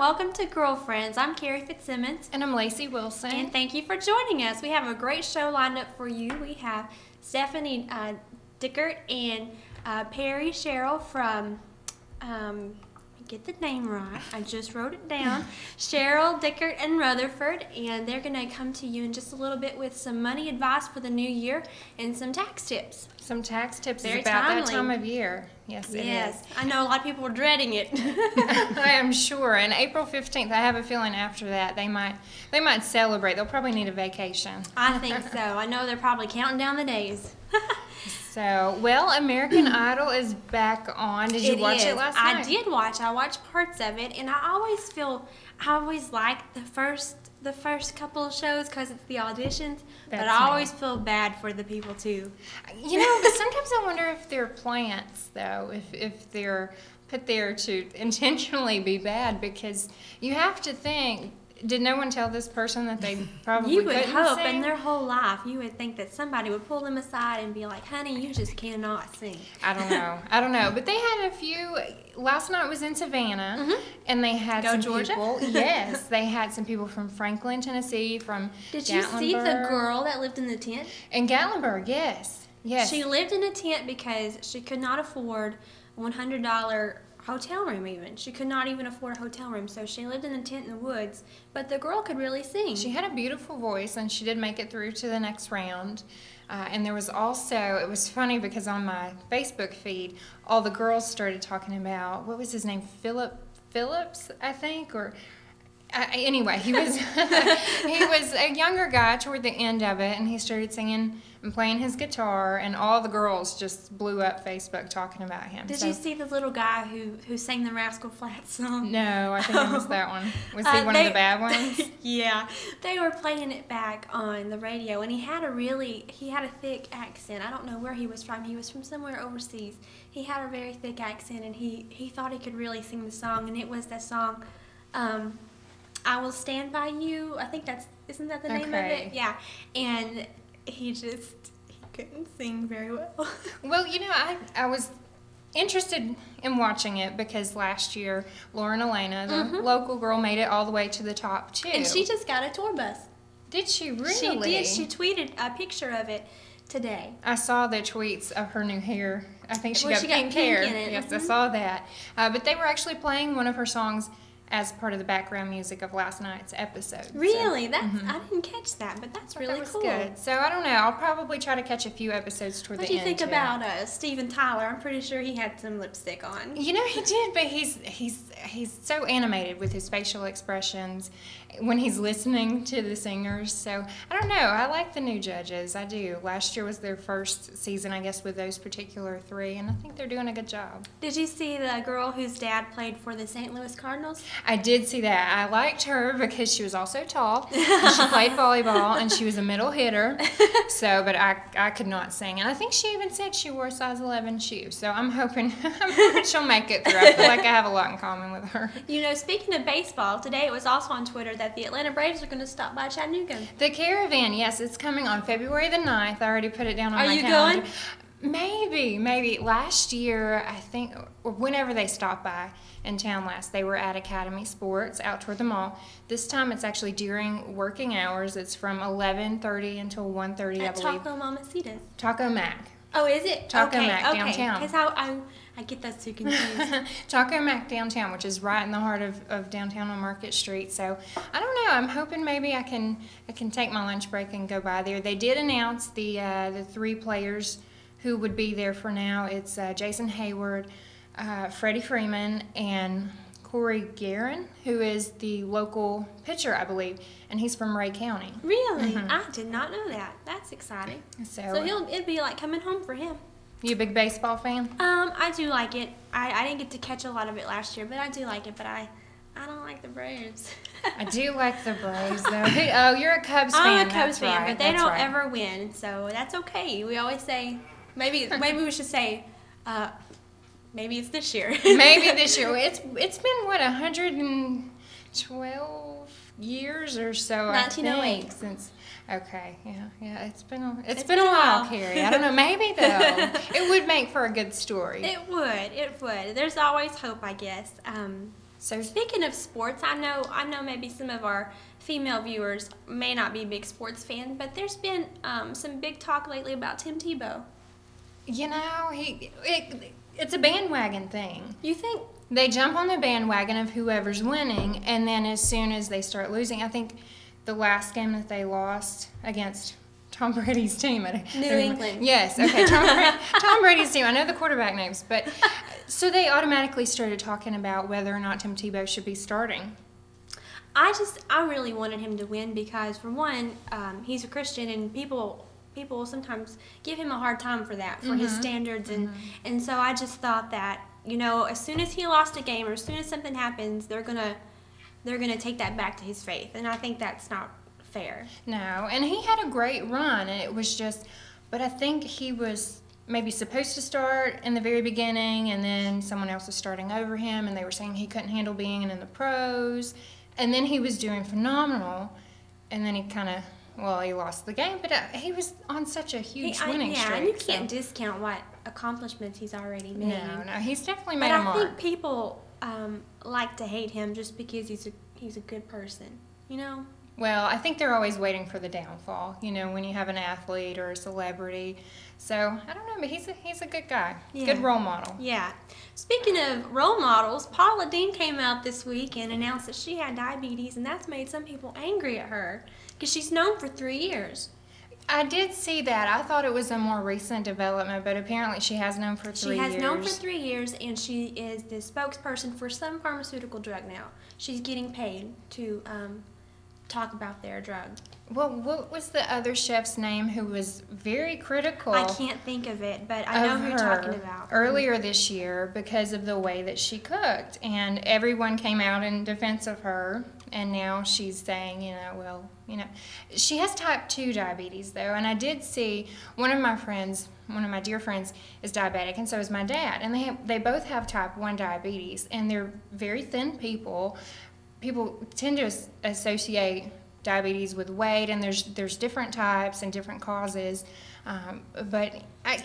welcome to Girlfriends. I'm Carrie Fitzsimmons. And I'm Lacey Wilson. And thank you for joining us. We have a great show lined up for you. We have Stephanie Dickert and Perry Sherrill from, get the name right, I just wrote it down, Sherrill, Dickert, and Rutherford, and they're going to come to you in just a little bit with some money advice for the new year and some tax tips. Some tax tips Very is about timely. that time of year. Yes, it is. I know a lot of people are dreading it. I am sure. And April 15th, I have a feeling after that they might celebrate. They'll probably need a vacation. I think so. I know they're probably counting down the days. So, well, American Idol is back on. Did you watch it last night? I did watch. I watched parts of it, and I always like the first couple of shows because it's the auditions, but I always feel bad for the people too. You know, but sometimes I wonder if they're plants, though, if they're put there to intentionally be bad, because you have to think, did no one tell this person that they probably You would hope sing? in their whole life, you would think that somebody would pull them aside and be like, honey, you just cannot sing. I don't know. But they had a few. Last night was in Savannah, and they had some Georgia? people. Yes, they had some people from Franklin, Tennessee, from Did you see the Gatlinburg. girl that lived in the tent? In Gatlinburg, yes. She lived in a tent because she could not afford $100 hotel room even. She could not even afford a hotel room, so she lived in a tent in the woods, but the girl could really sing. She had a beautiful voice, and she did make it through to the next round. And there was also, it was funny because on my Facebook feed, all the girls started talking about, what was his name, Phillips, I think, or... anyway, he was he was a younger guy toward the end of it, and he started singing and playing his guitar, and all the girls just blew up Facebook talking about him. Did you see the little guy who sang the Rascal Flatts song? No, I think I missed that one. Was he one of the bad ones? Yeah, they were playing it back on the radio, and he had a thick accent. I don't know where he was from. He was from somewhere overseas. He had a very thick accent, and he thought he could really sing the song, and it was that song, I Will Stand By You. I think isn't that the name of it? Yeah. And he couldn't sing very well. Well, you know, I was interested in watching it because last year Lauren Elena, the local girl, made it all the way to the top too. And she just got a tour bus. Did she really? She did. She tweeted a picture of it today. I saw the tweets of her new hair. I think she got pink hair. hair. Yes, I saw that. But they were actually playing one of her songs as part of the background music of last night's episode. Really? I didn't catch that, but that's really cool. Good. So I don't know. I'll probably try to catch a few episodes toward the end. What do you think about Steven Tyler? I'm pretty sure he had some lipstick on. You know, he did, but he's so animated with his facial expressions when he's listening to the singers. So I don't know. I like the new judges. I do. Last year was their first season, I guess, with those particular three, and I think they're doing a good job. Did you see the girl whose dad played for the St. Louis Cardinals? I did see that. I liked her because she was also tall. And she played volleyball, and she was a middle hitter. So, but I could not sing, and I think she even said she wore a size 11 shoe. So I'm hoping she'll make it through. I feel like I have a lot in common with her. You know, speaking of baseball, today it was also on Twitter that the Atlanta Braves are going to stop by Chattanooga. The Caravan, yes, it's coming on February the 9th. I already put it down on my calendar. Are you going? Maybe. Last year, I think, or whenever they stopped by in town last, they were at Academy Sports out toward the mall. This time it's actually during working hours. It's from 11:30 until 1:30, I believe. At Taco Mamacita's. Taco Mac. Oh, is it? Taco Mac downtown. Because I get those two confused. Taco Mac downtown, which is right in the heart of downtown on Market Street. So I don't know. I'm hoping maybe I can take my lunch break and go by there. They did announce the three players who would be there for now. It's Jason Hayward, Freddie Freeman, and Corey Guerin, who is the local pitcher, I believe, and he's from Ray County. Really? I did not know that. That's exciting. So it'd be like coming home for him. You a big baseball fan? I do like it. I didn't get to catch a lot of it last year, but I do like it. But I don't like the Braves. I do like the Braves, though. Oh, you're a Cubs fan. I'm a Cubs fan, right. but they don't ever win, so that's okay. We always say, maybe we should say, maybe it's this year. Maybe this year. It's been, what, 112 years or so, 1908. I think, since... Okay, yeah, it's been a while, Carrie. I don't know, maybe though. It would make for a good story. It would. There's always hope, I guess. So Speaking of sports, I know maybe some of our female viewers may not be big sports fans, but there's been some big talk lately about Tim Tebow. you know, it's a bandwagon thing. You think? They jump on the bandwagon of whoever's winning, and then as soon as they start losing, I think the last game that they lost against Tom Brady's team. New England. Yes, okay, Tom Brady's team. I know the quarterback names, but so they automatically started talking about whether or not Tim Tebow should be starting. I really wanted him to win because, for one, he's a Christian, and people sometimes give him a hard time for that, for his standards, and so I just thought that, you know, as soon as he lost a game or as soon as something happens, they're gonna take that back to his faith, and I think that's not fair. No, and he had a great run, and it was just, but I think he was maybe supposed to start in the very beginning, and then someone else was starting over him, and they were saying he couldn't handle being in the pros, and then he was doing phenomenal, and then he kind of, well, he lost the game, but he was on such a huge winning streak. Yeah, and you can't discount what accomplishments he's already made. No, he's definitely made but a mark. I think people like to hate him just because he's a good person, you know? Well, I think they're always waiting for the downfall, you know, when you have an athlete or a celebrity. So, I don't know, but he's a good guy. Yeah. Good role model. Yeah. Speaking of role models, Paula Deen came out this week and announced that she had diabetes, and that's made some people angry at her because she's known for 3 years. I did see that. I thought it was a more recent development, but apparently she has known for 3 years. She has known for 3 years, and she is the spokesperson for some pharmaceutical drug now. She's getting paid to talk about their drug. Well, what was the other chef's name who was very critical? I can't think of it, but I know who you're talking about. Earlier this year because of the way that she cooked, and everyone came out in defense of her, and now she's saying, she has type 2 diabetes though, and I did see one of my dear friends is diabetic, and so is my dad, and they both have type 1 diabetes, and they're very thin people. People tend to associate diabetes with weight, and there's different types and different causes. But I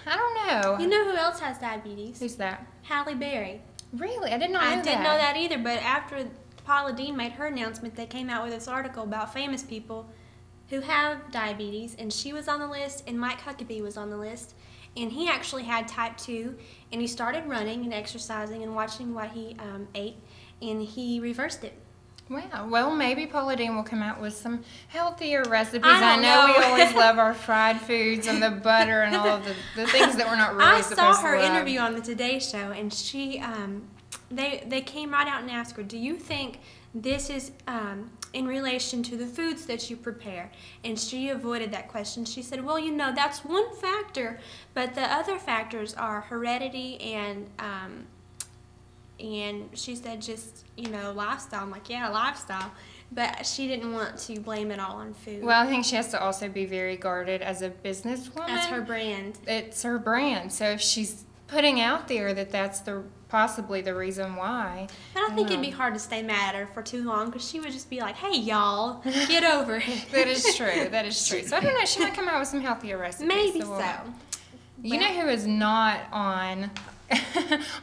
don't know. You know who else has diabetes? Who's that? Halle Berry. Really? I didn't know that. I didn't know that either, but after Paula Deen made her announcement, they came out with this article about famous people who have diabetes, and she was on the list, and Mike Huckabee was on the list. And he actually had type 2, and he started running and exercising and watching what he ate, and he reversed it. Wow. Well, maybe Paula Deen will come out with some healthier recipes. I know we always love our fried foods and the butter and all of the things that we're not really supposed to love. I saw her interview on the Today Show, and she, they came right out and asked her, do you think this is in relation to the foods that you prepare? And she avoided that question. She said, well, that's one factor, but the other factors are heredity and she said just, lifestyle. I'm like, yeah, lifestyle. But she didn't want to blame it all on food. Well, I think she has to also be very guarded as a businesswoman. That's her brand. It's her brand. So if she's putting out there that that's possibly the reason why. But I think it'd be hard to stay mad at her for too long because she would just be like, hey, y'all, get over it. That is true. That is true. So I don't know. She might come out with some healthier recipes. Maybe so. You know who is not on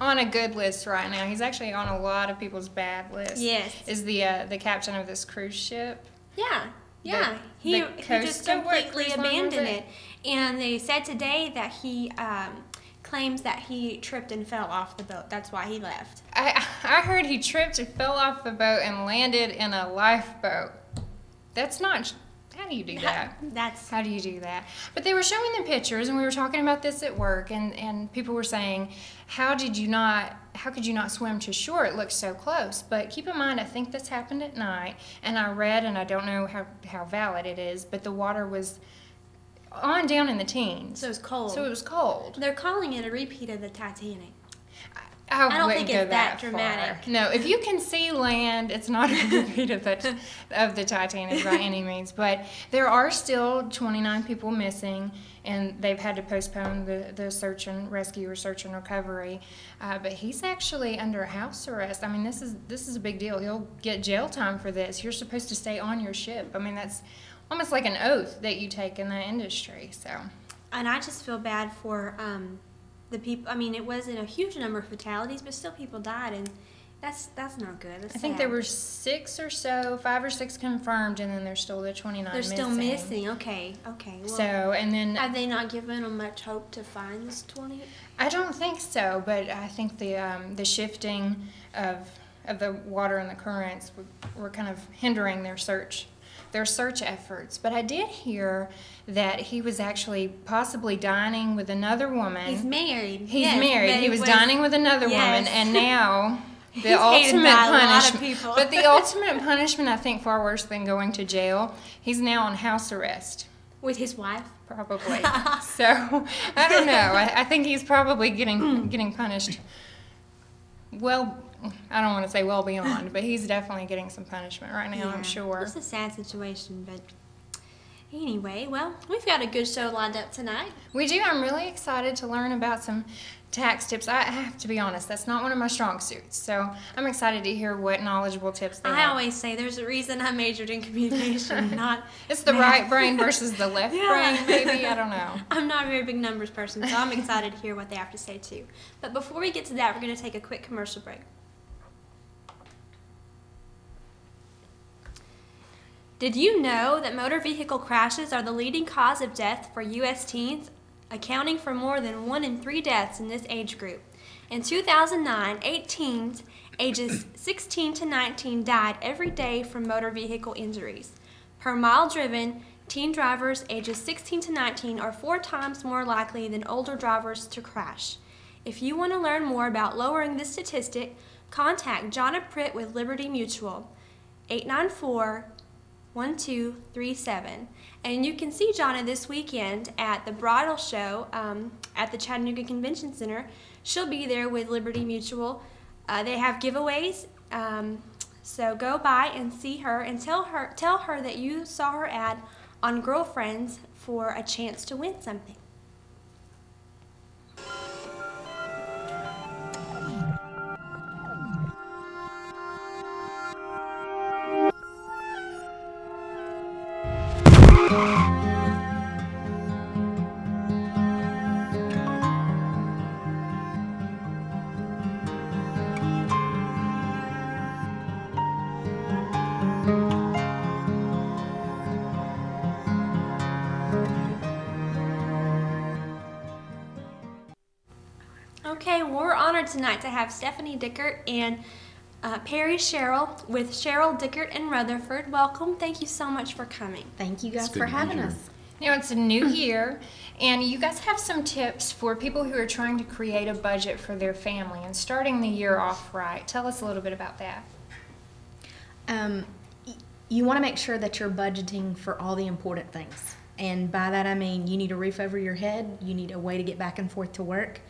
a good list right now? He's actually on a lot of people's bad lists. Yes. Is the captain of this cruise ship. Yeah. He just completely abandoned it. And they said today that he claims that he tripped and fell off the boat. That's why he left. I heard he tripped and fell off the boat and landed in a lifeboat. That's not... How do you do that? How do you do that? But they were showing them pictures, and we were talking about this at work, and people were saying, how could you not swim to shore? It looks so close. But keep in mind, I think this happened at night, and I read, and I don't know how valid it is, but the water was on down in the teens. So it was cold. They're calling it a repeat of the Titanic. I don't think it's that dramatic. No, if you can see land, it's not a repeat of the Titanic by any means. But there are still 29 people missing, and they've had to postpone the search and rescue or search and recovery. But he's actually under house arrest. I mean, this is a big deal. He'll get jail time for this. You're supposed to stay on your ship. I mean, that's almost like an oath that you take in that industry. So. And I just feel bad for the people. I mean, it wasn't a huge number of fatalities, but still people died, and That's not good. That's I think sad. there were 6 or so, 5 or 6 confirmed, and then there's still the 29 They're missing. still missing. Okay. Well, So, and then have they not given them much hope to find this 20? I don't think so, but I think the shifting of the water and the currents were kind of hindering their search efforts. But I did hear that he was actually possibly dining with another woman. He's married. He's Yes, married. but He was dining with another woman, Yes. and now He's the hated ultimate by a lot of punishment. people. But the ultimate punishment, I think, far worse than going to jail. He's now on house arrest. With his wife. Probably. So I don't know. I think he's probably getting punished. Well, I don't want to say well beyond, but he's definitely getting some punishment right now, I'm sure. It's a sad situation, but anyway, well, we've got a good show lined up tonight. We do. I'm really excited to learn about some tax tips. I have to be honest, that's not one of my strong suits. So I'm excited to hear what knowledgeable tips they I have. always say there's a reason I majored in communication, not It's the math. right brain versus the left Yeah. brain, maybe. I don't know. I'm not a very big numbers person, so I'm excited to hear what they have to say too. But before we get to that, we're going to take a quick commercial break. Did you know that motor vehicle crashes are the leading cause of death for U.S. teens, accounting for more than 1 in 3 deaths in this age group? In 2009, 8 teens ages 16 to 19 died every day from motor vehicle injuries. Per mile driven, teen drivers ages 16 to 19 are 4 times more likely than older drivers to crash. If you want to learn more about lowering this statistic, contact Jonna Pritt with Liberty Mutual, 894-1237. And you can see Jonna this weekend at the bridal show at the Chattanooga Convention Center. She'll be there with Liberty Mutual. They have giveaways, so go by and see her and tell her that you saw her ad on Girlfriends for a chance to win something. Okay, we're honored tonight to have Stephanie Dickert and Perry Sherrill with Sherrill, Dickert, and Rutherford. Welcome. Thank you so much for coming. Thank you guys It's good for to be having here. us. You know, it's a new year, and you guys have some tips for people who are trying to create a budget for their family and starting the year off right. Tell us a little bit about that. You want to make sure that you're budgeting for all the important things. And by that I mean you need a roof over your head, you need a way to get back and forth to work,